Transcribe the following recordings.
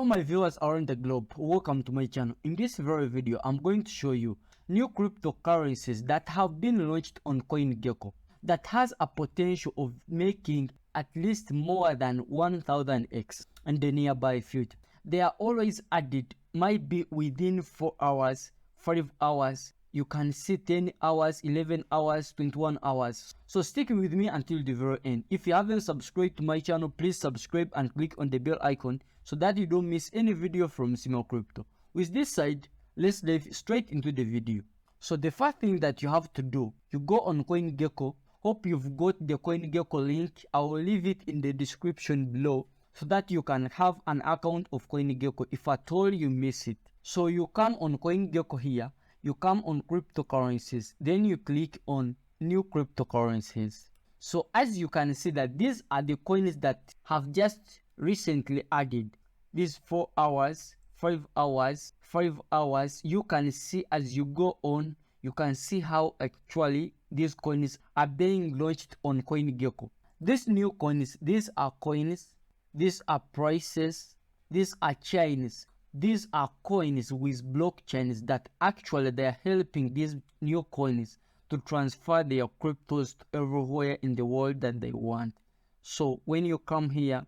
my viewers around the globe, welcome to my channel. In this very video, I'm going to show you new cryptocurrencies that have been launched on Coingecko that has a potential of making at least more than 1000x in the nearby future. They are always added, might be within 4 hours, 5 hours, you can see 10 hours, 11 hours, 21 hours. So stick with me until the very end. If you haven't subscribed to my channel, please subscribe and click on the bell icon so that you don't miss any video from Small Crypto. With this side, let's dive straight into the video. So the first thing that you have to do, you go on Coingecko. Hope you've got the Coingecko link. I will leave it in the description below so that you can have an account of Coingecko if at all you miss it. So you come on Coingecko here. You come on cryptocurrencies, then you click on new cryptocurrencies. So as you can see that these are the coins that have just recently added. These 4 hours, 5 hours, 5 hours. You can see as you go on, you can see how actually these coins are being launched on Coingecko. These new coins, these are coins, these are prices, these are chains. These are coins with blockchains that actually they are helping these new coins to transfer their cryptos to everywhere in the world that they want. So when you come here,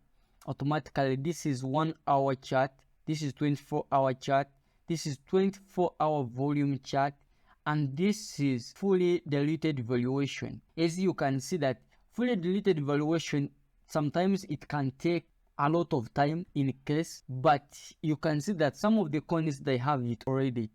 automatically this is 1 hour chart, this is 24-hour chart, this is 24-hour volume chart, and this is fully diluted valuation. As you can see that fully diluted valuation, sometimes it can take a lot of time in case, but you can see that some of the coins they have it already.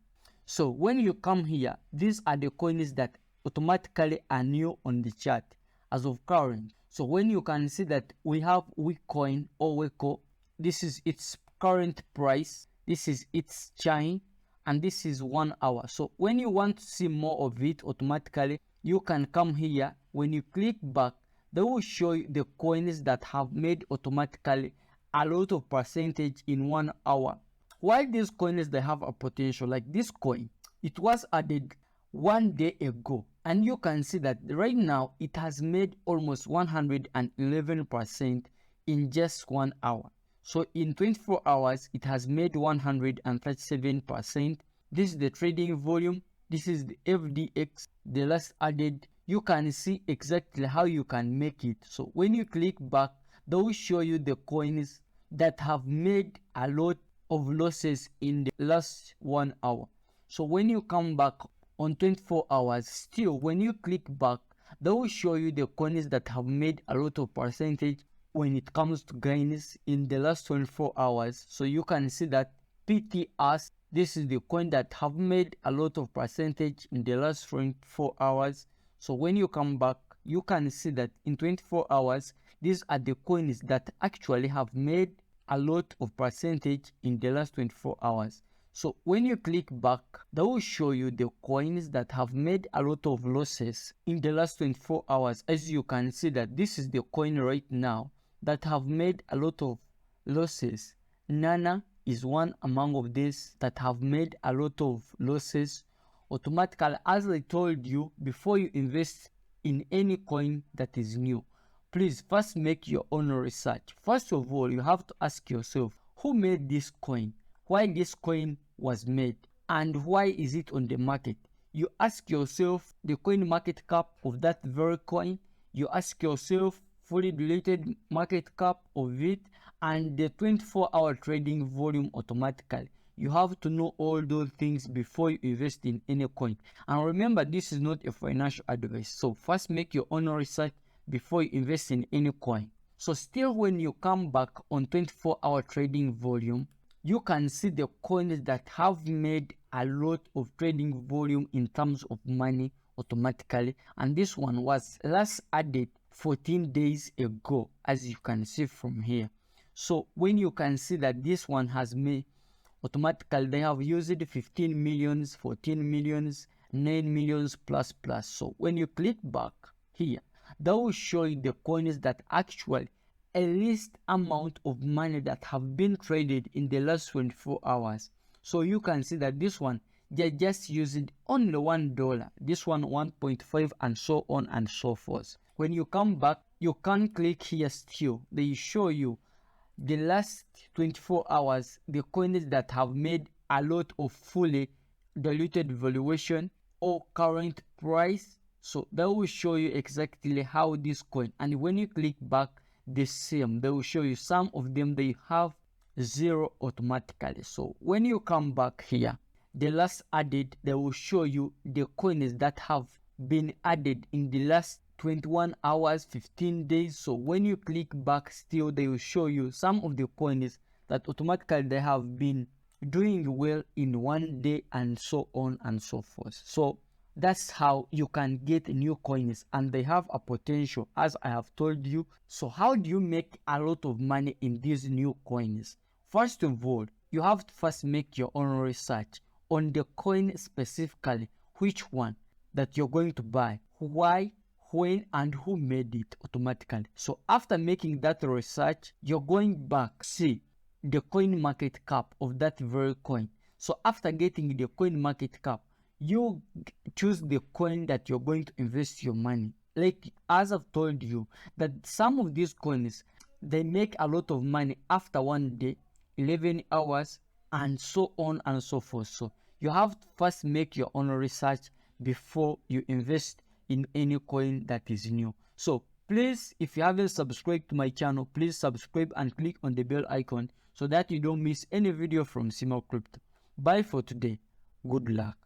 So when you come here, these are the coins that automatically are new on the chart as of current. So when you can see that we have Bitcoin or Coingecko, this is its current price, this is its chain, and this is 1 hour. So when you want to see more of it automatically, you can come here. When you click back, they will show you the coins that have made automatically a lot of percentage in 1 hour. While these coins they have a potential, like this coin, it was added 1 day ago, and you can see that right now it has made almost 111% in just 1 hour. So in 24 hours, it has made 137%. This is the trading volume. This is the FDX, the last added. You can see exactly how you can make it. So when you click back, they will show you the coins that have made a lot of losses in the last 1 hour. So when you come back on 24 hours, still when you click back, they will show you the coins that have made a lot of percentage when it comes to gains in the last 24 hours. So you can see that PTS, this is the coin that have made a lot of percentage in the last 24 hours. So when you come back, you can see that in 24 hours, these are the coins that actually have made a lot of percentage in the last 24 hours. So when you click back, they will show you the coins that have made a lot of losses in the last 24 hours. As you can see that this is the coin right now that have made a lot of losses. Nana is one among of these that have made a lot of losses. Automatically, as I told you, before you invest in any coin that is new, please first make your own research. First of all, you have to ask yourself, who made this coin? Why this coin was made? And why is it on the market? You ask yourself the coin market cap of that very coin. You ask yourself fully diluted market cap of it and the 24-hour trading volume automatically. You have to know all those things before you invest in any coin. And remember, this is not a financial advice. So first make your own research before you invest in any coin. So still when you come back on 24-hour trading volume, you can see the coins that have made a lot of trading volume in terms of money automatically. And this one was last added 14 days ago, as you can see from here. So when you can see that this one has made automatically, they have used 15 millions, 14 millions, 9 millions plus plus. So when you click back here, they will show you the coins that actually a least amount of money that have been traded in the last 24 hours. So you can see that this one, they just used only $1, this one 1.5, and so on and so forth. When you come back, you can click here still. They show you the last 24 hours, the coins that have made a lot of fully diluted valuation or current price. So that will show you exactly how this coin, and when you click back the same, they will show you some of them they have zero automatically. So when you come back here, the last added, they will show you the coins that have been added in the last 21 hours, 15 days. So when you click back still, they will show you some of the coins that automatically they have been doing well in 1 day, and so on and so forth. So that's how you can get new coins, and they have a potential, as I have told you. So how do you make a lot of money in these new coins? First of all, you have to first make your own research on the coin specifically, which one that you're going to buy, why, when, and who made it automatically. So after making that research, you're going back, see the coin market cap of that very coin. So after getting the coin market cap, you choose the coin that you're going to invest your money. Like as I've told you, that some of these coins, they make a lot of money after 1 day, 11 hours, and so on and so forth. So you have to first make your own research before you invest in any coin that is new. So please, if you haven't subscribed to my channel, please subscribe and click on the bell icon so that you don't miss any video from Simple Crypto. Bye for today. Good luck.